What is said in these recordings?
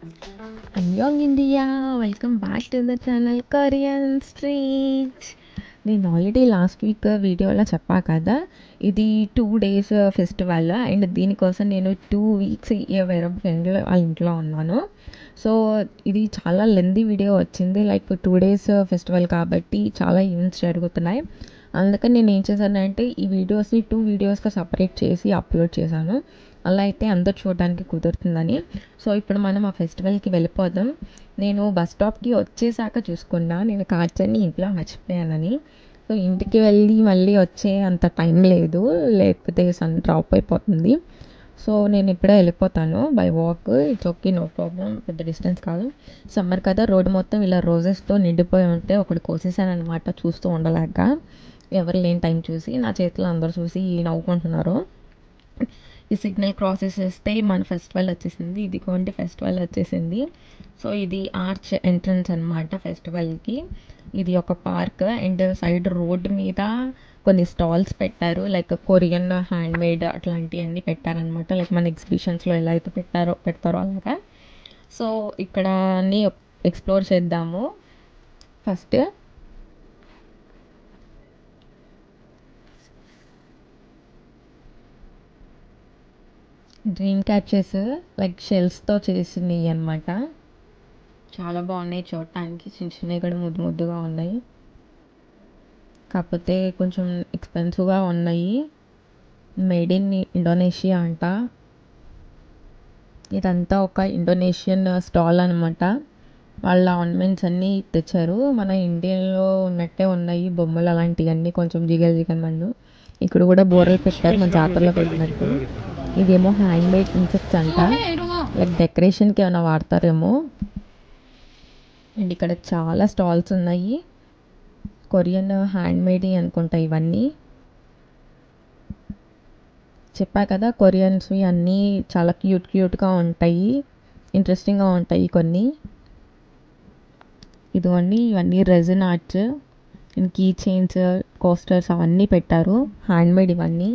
Annyeong India, welcome back to the channel Korean street. నేను already last week వీడియోలో చెప్పా కదా, ఇది 2 days ఫెస్టివల్ అండ్ దీనికోసం నేను 2 weeks వేరే ఫ్రెండ్ వాళ్ళ ఇంట్లో ఉన్నాను. సో ఇది చాలా లెందీ వీడియో వచ్చింది, లైక్ 2 days ఫెస్టివల్ కాబట్టి చాలా ఈవెంట్స్ జరుగుతున్నాయి. అందుకని నేను ఏం చేశానంటే ఈ వీడియోస్ని 2 videosగా సపరేట్ చేసి అప్లోడ్ చేశాను. అలా అయితే అందరు చూడడానికి కుదురుతుందని. సో ఇప్పుడు మనం ఆ ఫెస్టివల్కి వెళ్ళిపోదాం. నేను బస్ స్టాప్కి వచ్చేసాక చూసుకున్నా, నేను కార్డ్స్ అన్ని ఇంట్లో మర్చిపోయానని. సో ఇంటికి వెళ్ళి మళ్ళీ వచ్చే అంత టైం లేదు, లేకపోతే సన్ డ్రాప్ అయిపోతుంది. సో నేను ఇప్పుడే వెళ్ళిపోతాను by walk. It's okay, no problem, పెద్ద డిస్టెన్స్ కాదు. సమ్మర్ కదా, రోడ్డు మొత్తం ఇలా రోజెస్తో నిండిపోయి ఉంటే ఒకటి కోసేసాను అనమాట, చూస్తూ ఉండలేక. ఎవరు లేని టైం చూసి నా చేతిలో అందరు చూసి నవ్వుకుంటున్నారు. ఈ సిగ్నల్ క్రాసెస్ చేస్తే మన ఫెస్టివల్ వచ్చేసింది. ఇదిగోండి ఫెస్టివల్ వచ్చేసింది. సో ఇది ఆర్చ్ ఎంట్రన్స్ అనమాట ఫెస్టివల్కి. ఇది ఒక పార్క్ అండ్ సైడ్ రోడ్ మీద కొన్ని స్టాల్స్ పెట్టారు, లైక్ కొరియన్ హ్యాండ్ మేడ్ అట్లాంటివన్నీ పెట్టారనమాట. లైక్ మన ఎగ్జిబిషన్స్లో ఎలా అయితే పెడతారో అలాగా. సో ఇక్కడ అన్నీ ఎక్స్ప్లోర్ చేద్దాము. ఫస్ట్ డ్రీమ్ క్యాచెస్, లైక్ షెల్స్తో చేసినవి అనమాట. చాలా బాగున్నాయి చూడటానికి, చిన్న చిన్నవి కూడా ముద్దు ముద్దుగా ఉన్నాయి. కాకపోతే కొంచెం ఎక్స్పెన్సివ్గా ఉన్నాయి. మేడ్ ఇన్ ఇండోనేషియా అంట. ఇదంతా ఒక ఇండోనేషియన్ స్టాల్ అనమాట. వాళ్ళ ఆర్నమెంట్స్ అన్నీ తెచ్చారు. మన ఇండియాలో ఉన్నట్టే ఉన్నాయి బొమ్మలు అలాంటివన్నీ, కొంచెం జిగల్ జిగల్ మన్ను. ఇక్కడ కూడా బోర్రలు పెట్టారు మన జాతరలో పెట్టినట్టు. ఇదేమో హ్యాండ్ మేడ్ ఇన్సెక్ట్స్ అంట, లైక్ డెకరేషన్కి ఏమైనా వాడతారేమో. అండ్ ఇక్కడ చాలా స్టాల్స్ ఉన్నాయి, కొరియన్ హ్యాండ్ మేడ్ అనుకుంటా ఇవన్నీ. చెప్పా కదా కొరియన్స్వి అన్నీ చాలా క్యూట్గా ఉంటాయి, ఇంట్రెస్టింగ్గా ఉంటాయి కొన్ని. ఇదిగోండి ఇవన్నీ resin arts, key chains, coasters అవన్నీ పెట్టారు, హ్యాండ్ మేడ్ ఇవన్నీ.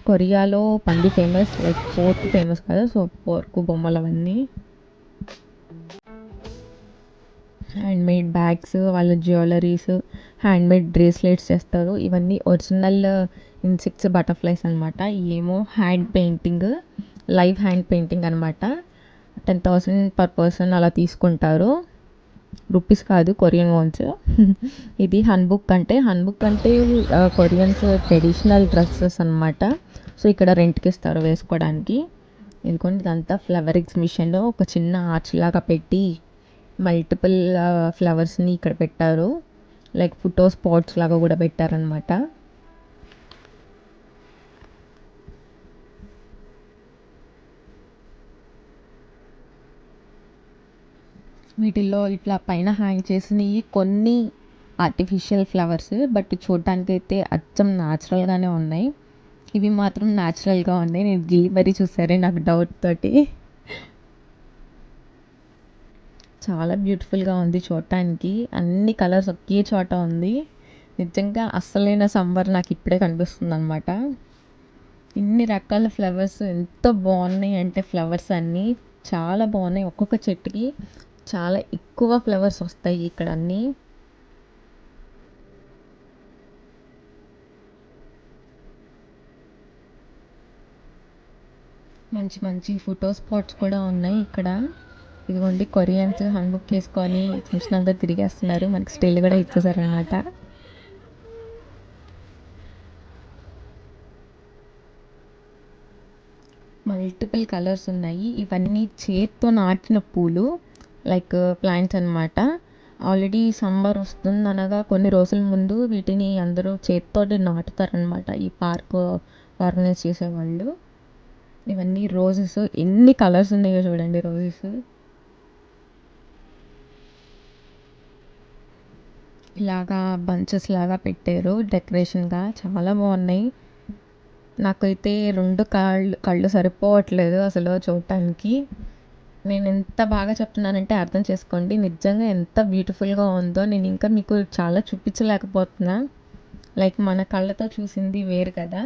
కొరియాలో పంది ఫేమస్, లైక్ పోర్క్ ఫేమస్ కదా, సో పోర్క్ బొమ్మలు అవన్నీ. హ్యాండ్ మేడ్ బ్యాగ్స్, వాళ్ళ జ్యువెలరీస్, హ్యాండ్ మేడ్ బ్రేస్లెట్స్ చేస్తారు. ఇవన్నీ ఒరిజినల్ ఇన్సెక్ట్స్, బటర్ఫ్లైస్ అనమాట. ఏమో hand painting, live hand painting అనమాట. 10,000 per person అలా తీసుకుంటారు, రూపీస్ కాదు, కొరియన్ వాన్స్. ఇది హన్బుక్ అంటే కొరియన్స్ ట్రెడిషనల్ డ్రెస్సెస్ అనమాట. సో ఇక్కడ రెంట్కి ఇస్తారు వేసుకోవడానికి. ఎందుకంటే ఇదంతా ఫ్లవర్ ఎగ్జిబిషన్లో ఒక చిన్న ఆర్చ్ లాగా పెట్టి మల్టిపుల్ ఫ్లవర్స్ని ఇక్కడ పెట్టారు, లైక్ ఫోటో స్పాట్స్ లాగా కూడా పెట్టారనమాట. వీటిల్లో ఇట్లా పైన హ్యాంగ్ చేసినవి కొన్ని ఆర్టిఫిషియల్ ఫ్లవర్స్, బట్ చూడటానికి అయితే అచ్చం న్యాచురల్గానే ఉన్నాయి. ఇవి మాత్రం న్యాచురల్గా ఉన్నాయి. నేను గిల్లి మరీ చూసారే నాకు డౌట్ తోటి. చాలా బ్యూటిఫుల్గా ఉంది చూడటానికి, అన్ని కలర్స్ ఒకే చోట ఉంది. నిజంగా అస్సలైన సమ్మర్ నాకు ఇప్పుడే కనిపిస్తుంది అనమాట. ఇన్ని రకాల ఫ్లవర్స్ ఎంత బాగున్నాయి అంటే, ఫ్లవర్స్ అన్నీ చాలా బాగున్నాయి. ఒక్కొక్క చెట్టుకి చాలా ఎక్కువ ఫ్లవర్స్ వస్తాయి ఇక్కడ అన్నీ. మంచి మంచి ఫోటో స్పాట్స్ కూడా ఉన్నాయి ఇక్కడ. ఇదిగోండి కొరియన్స్ హ్యాండ్ బుక్ చేసుకొని చూసినంత తిరిగేస్తున్నారు, మనకి స్టిల్ కూడా ఇచ్చేసారు అనమాట. మల్టిపుల్ కలర్స్ ఉన్నాయి. ఇవన్నీ చేత్తో నాటిన పూలు, లైక్ ప్లాంట్స్ అనమాట. ఆల్రెడీ సమ్మర్ వస్తుంది అనగా కొన్ని రోజుల ముందు వీటిని అందరూ చేత్తో నాటుతారనమాట, ఈ పార్క్ ఆర్గనైజ్ చేసేవాళ్ళు. ఇవన్నీ రోజెస్, ఎన్ని కలర్స్ ఉన్నాయో చూడండి రోజెస్. ఇలాగా బంచెస్ లాగా పెట్టారు డెకరేషన్గా, చాలా బాగున్నాయి. నాకైతే రెండు కళ్ళు సరిపోవట్లేదు అసలు చూడటానికి. నేను ఎంత బాగా చెప్తున్నానంటే అర్థం చేసుకోండి, నిజంగా ఎంత బ్యూటిఫుల్గా ఉందో. నేను ఇంకా మీకు చాలా చూపించలేకపోతున్నా, లైక్ మన కళ్ళతో చూసింది వేరు కదా.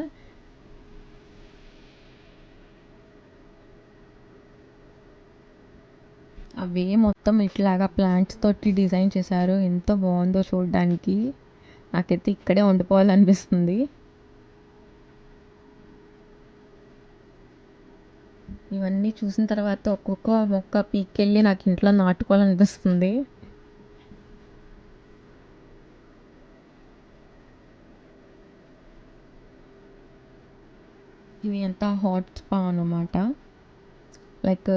అవే మొత్తం ఇట్లాగా ప్లాంట్స్ తోటి డిజైన్ చేశారు. ఎంత బాగుందో చూడడానికి. నాకైతే ఇక్కడే ఉండిపోవాలనిపిస్తుంది. ఇవన్నీ చూసిన తర్వాత ఒక్కొక్క మొక్క పీక్కెళ్ళి నాకు ఇంట్లో నాటుకోవాలనిపిస్తుంది. ఇది ఎంత హాట్ స్పా అనమాట. లైక్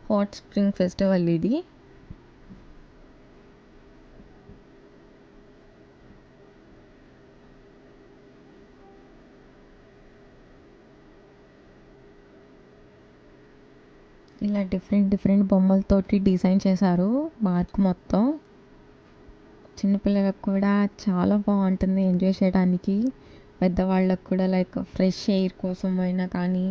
హాట్ స్ప్రింగ్ ఫెస్టివల్ ఇది. ఇలా డిఫరెంట్ డిఫరెంట్ బొమ్మలతోటి డిజైన్ చేశారు పార్క్ మొత్తం. చిన్నపిల్లలకు కూడా చాలా బాగుంటుంది ఎంజాయ్ చేయడానికి. పెద్దవాళ్ళకు కూడా లైక్ ఫ్రెష్ ఎయిర్ కోసం అయినా కానీ,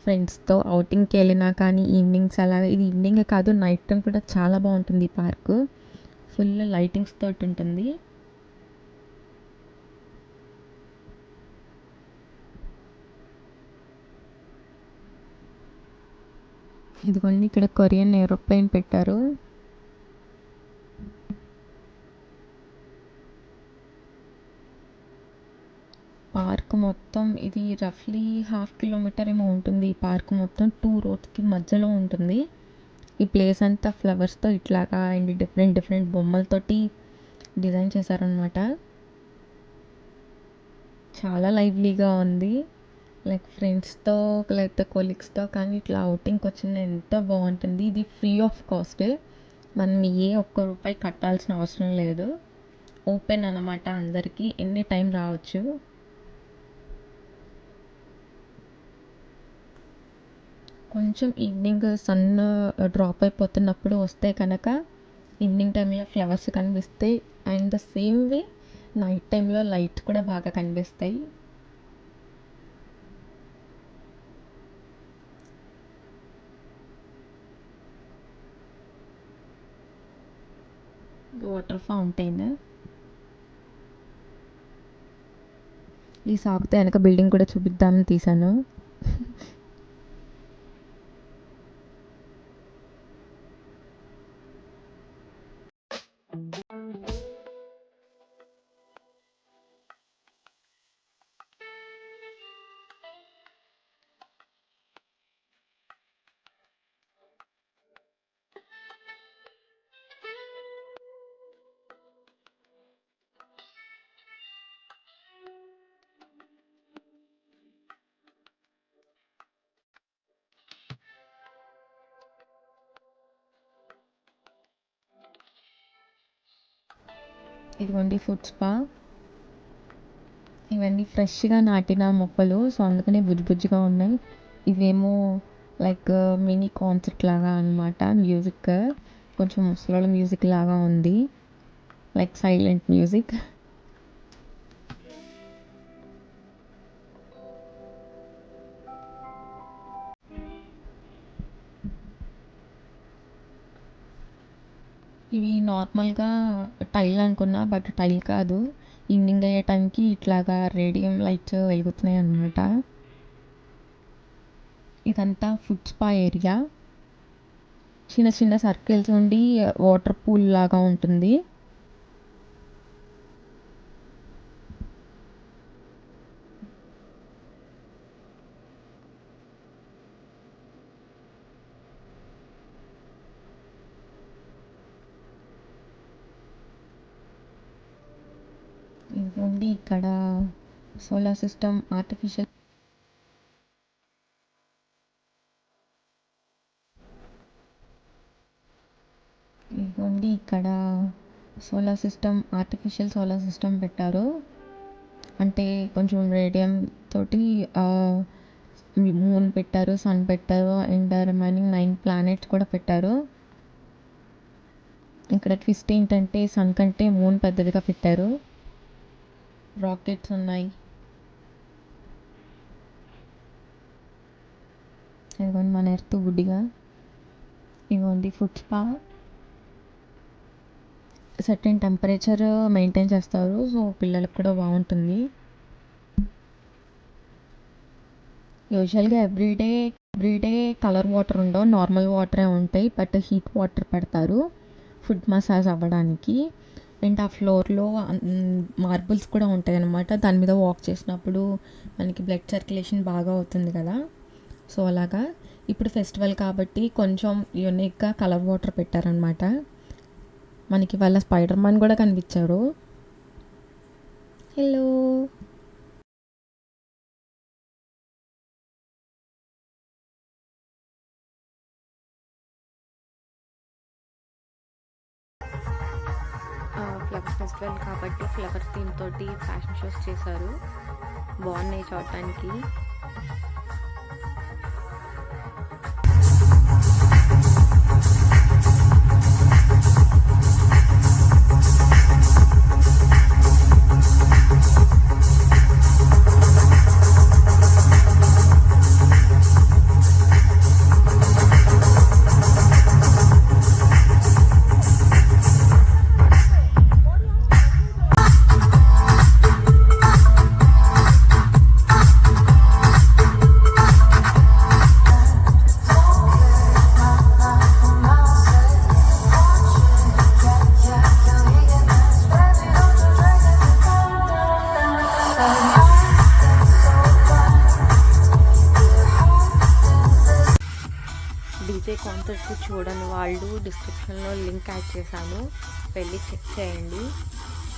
ఫ్రెండ్స్తో అవుటింగ్కి వెళ్ళినా కానీ, ఈవినింగ్స్ అలాగే, ఇది ఈవినింగే కాదు నైట్ టైం కూడా చాలా బాగుంటుంది ఈ పార్క్. ఫుల్ లైటింగ్స్ తోటి ఉంటుంది. ఇదిగోండి ఇక్కడ కొరియన్ ఏరోప్లేన్ పెట్టారు. పార్క్ మొత్తం ఇది రఫ్లీ 1/2 కిలోమీటర్ ఏమో ఉంటుంది. ఈ పార్క్ మొత్తం 2 రోడ్స్కి మధ్యలో ఉంటుంది. ఈ ప్లేస్ అంతా ఫ్లవర్స్తో ఇట్లాగా అండ్ డిఫరెంట్ డిఫరెంట్ బొమ్మలతోటి డిజైన్ చేశారనమాట. చాలా లైవ్లీగా ఉంది. లైక్ ఫ్రెండ్స్తో లేకపోతే కొలీగ్స్తో కానీ ఇట్లా అవుటింగ్కి వచ్చిన ఎంత బాగుంటుంది. ఇది ఫ్రీ ఆఫ్ కాస్ట్. మనం ఏ ఒక్క రూపాయి కట్టాల్సిన అవసరం లేదు. ఓపెన్ అనమాట, అందరికీ ఎనీ టైం రావచ్చు. కొంచెం ఈవినింగ్ సన్ డ్రాప్ అయిపోతున్నప్పుడు వస్తే కనుక ఈవినింగ్ టైంలో ఫ్లవర్స్ కనిపిస్తాయి. And the same way night టైంలో లైట్స్ కూడా బాగా కనిపిస్తాయి. Water fountain. ఈ సాగుతే వెనక బిల్డింగ్ కూడా చూపిద్దామని తీసాను. ఇదిగోండి ఫుడ్ స్పా. ఇవన్నీ ఫ్రెష్గా నాటిన మొక్కలు, సో అందుకనే బుజ్జి బుజ్జిగా ఉన్నాయి. ఇవేమో లైక్ మినీ కాన్సర్ట్ లాగా అనమాట. మ్యూజిక్ కొంచెం ముసలోళ్ళ మ్యూజిక్ లాగా ఉంది, లైక్ సైలెంట్ మ్యూజిక్. ఇవి నార్మల్గా టైల్ అనుకున్నా, బట్ టైల్ కాదు. ఈవినింగ్ అయ్యే టైంకి ఇట్లాగా రేడియం లైట్స్ వెలుగుతున్నాయి అన్నమాట. ఇదంతా ఫుడ్ స్పా ఏరియా. చిన్న చిన్న సర్కిల్స్ ఉండి వాటర్ పూల్ లాగా ఉంటుంది. ఇదిగోండి ఇక్కడ సోలార్ సిస్టమ్ ఆర్టిఫిషియల్. ఇదిగోండి ఇక్కడ ఆర్టిఫిషియల్ సోలార్ సిస్టమ్ పెట్టారు. అంటే కొంచెం రేడియం తోటి మూన్ పెట్టారు, సన్ పెట్టారు అండ్ రిమైనింగ్ 9 ప్లానెట్స్ కూడా పెట్టారు. ఇక్కడ ట్విస్ట్ ఏంటంటే సన్ కంటే మూన్ పెద్దదిగా పెట్టారు. రాకెట్స్ ఉన్నాయి. ఇదిగోండి మన ఎర్త్ గుడ్డిగా. ఇదిగోండి food spa. Certain temperature maintain చేస్తారు, సో పిల్లలకు కూడా బాగుంటుంది. యూజువల్గా ఎవ్రీడే ఎవ్రీడే కలర్ వాటర్ ఉండవు, నార్మల్ వాటరే ఉంటాయి. బట్ హీట్ వాటర్ పెడతారు ఫుడ్ మసాజ్ అవ్వడానికి. అండ్ ఆ ఫ్లోర్లో మార్బుల్స్ కూడా ఉంటాయి అన్నమాట. దాని మీద వాక్ చేసినప్పుడు మనకి బ్లడ్ సర్క్యులేషన్ బాగా అవుతుంది కదా, సో అలాగా. ఇప్పుడు ఫెస్టివల్ కాబట్టి కొంచెం యూనిక్గా కలర్ వాటర్ పెట్టారనమాట. మనకి వాళ్ళ స్పైడర్ మ్యాన్ కూడా కనిపించారు. హలో. ఫ్లవర్ ఫెస్టివల్ కాబట్టి ఫ్లవర్ థీమ్ తోటి ఫ్యాషన్ షోస్ చేశారు, బాగున్నాయి చూడటానికి. డీజే కాన్సర్ట్స్ చూడని వాళ్ళు డిస్క్రిప్షన్లో లింక్ యాడ్ చేశాను, వెళ్ళి చెక్ చేయండి.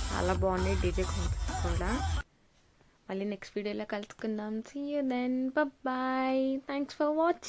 చాలా బాగున్నాయి డీజే కాన్సర్ట్స్ కూడా. మళ్ళీ నెక్స్ట్ వీడియోలో కలుసుకుందాం. See you then, bye. Thanks for watching.